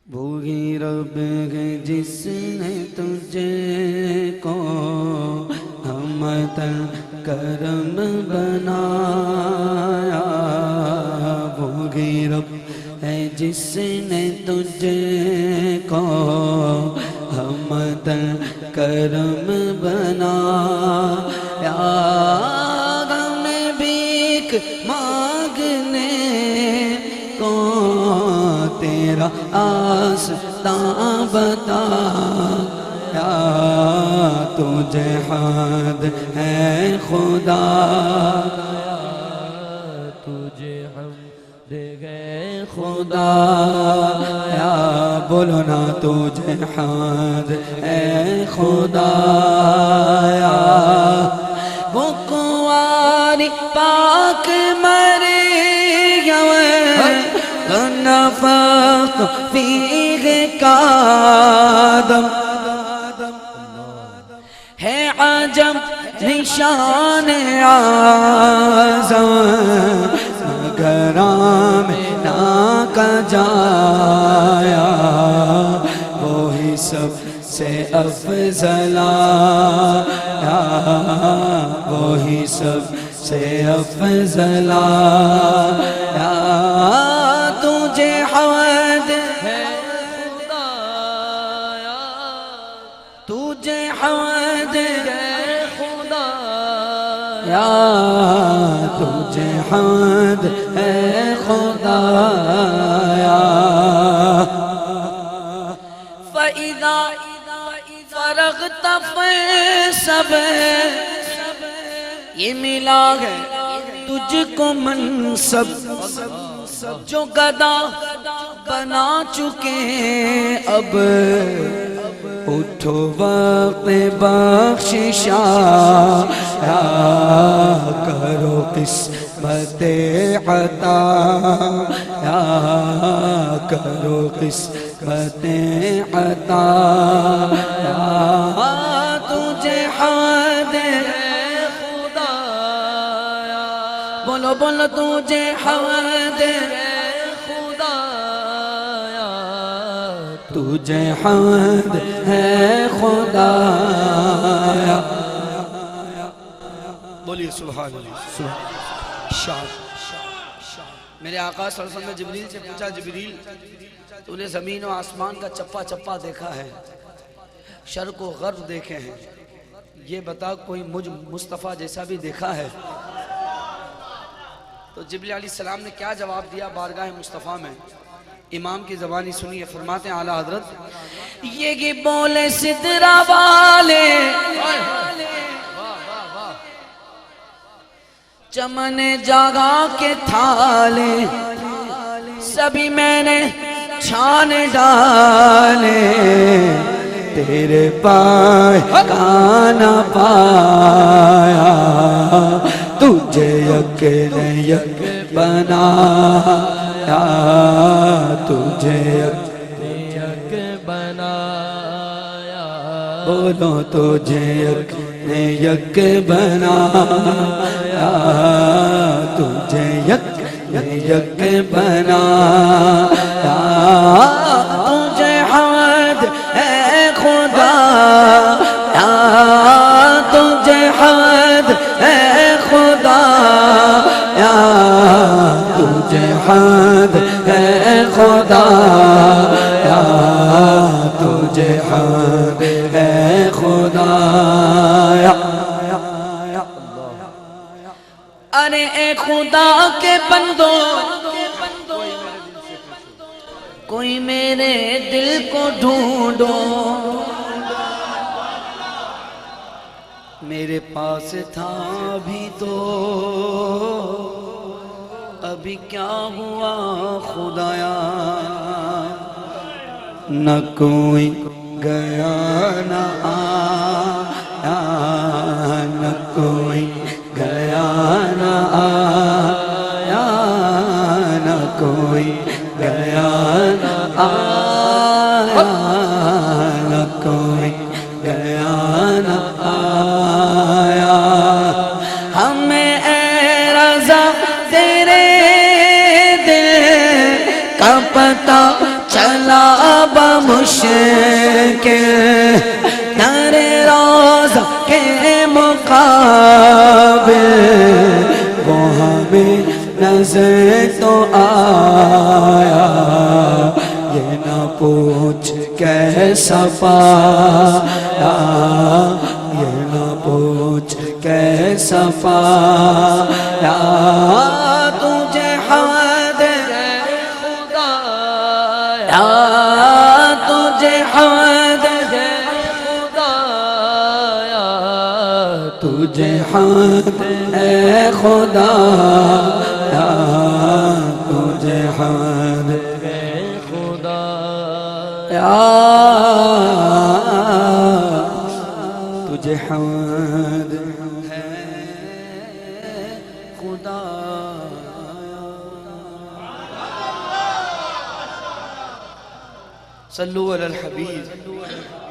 وہی رب ہے جس نے تجھے کو ہمت کرم بنایا، وہی رب ہے جس نے تجھے کو ہمت کرم بنایا، ہمیں بھیک مانگنے کو تیرا آستان بتایا، تجھے حد ہے خدا، تجھے حمد ہے خدا یا بولو نا تجھے حد ہے خدا یا، وہ کنواری پاک مریم نفخ فیہ کادم ہے عجب نشان اعظم، مگر آمنہ کا جایا، وہی سب سے افضل آیا، وہی سب سے افضل آیا، تجھے حمد ہے خدایا، تجھے حمد ہے خدایا، یا تجھے حمد ہے خدایا، فَإِذَا فَرَغْتَ فَانصَبْ، یہ ملا ہے تجھ کو منصب، جو گدا بنا چکے اب، اٹھو وقت بخششا، کرو قسمت عطا، کرو قسمت عطا، تجھے حمد ہے خدایا، بولو بولو تجھے حمد خدایا، تجھے حمد ہے خدایا، بولیے سبحان اللہ۔ میرے آقا صلی اللہ علیہ وسلم نے جبریل سے پوچھا، جبریل تو نے زمین و آسمان کا چپا چپا دیکھا ہے، شرق و غرب دیکھے ہیں، یہ بتا کوئی مجھ مصطفیٰ جیسا بھی دیکھا ہے؟ تو جبریل علیہ السلام نے کیا جواب دیا بارگاہ مصطفیٰ میں؟ امام کی زبانی سنیے، فرماتے ہیں اعلیٰ حضرت، یہ بولے سدرہ والے چمن جاگا کے تھالے، سبھی میں نے چھان ڈالے، تیرے پائے کا نہ پایا، تجھے یک نے یک بنایا، تجھے یک بنایا، بولو تجھے یک نے یک بنایا، تجھے یک نے یک بنایا، تجھے حمد ہے خدا یا، تجھے حمد ہے خدا یا، تجھے حمد ہے خدا یا، تجھے حمد ہے خدا یا، ارے اے خدا کے بندو، کوئی میرے دل کو ڈھونڈو، میرے پاس تھا بھی تو ابھی کیا ہوا خدایا، نہ کوئی گیا نہ آیا، نہ کوئی گیا نہ آیا، نہ کوئی گیا نہ آیا، نہ کوئی گیا نہ آیا، ہمیں اے رضا تیرے دل کا پتہ چلا بمشکل در روزہ کے مقابل وہ ہمیں نظر تو آیا یہ نہ پوچھ کیسا پایا یہ نہ پوچھ کیسا پایا تجھے حمد ہے خدایا تجھے حمد ہے خدایا تجھے حمد ہے خدایا تجھے حمد ہے یا تجھے حمد ہے خدا صلو علی الحبیب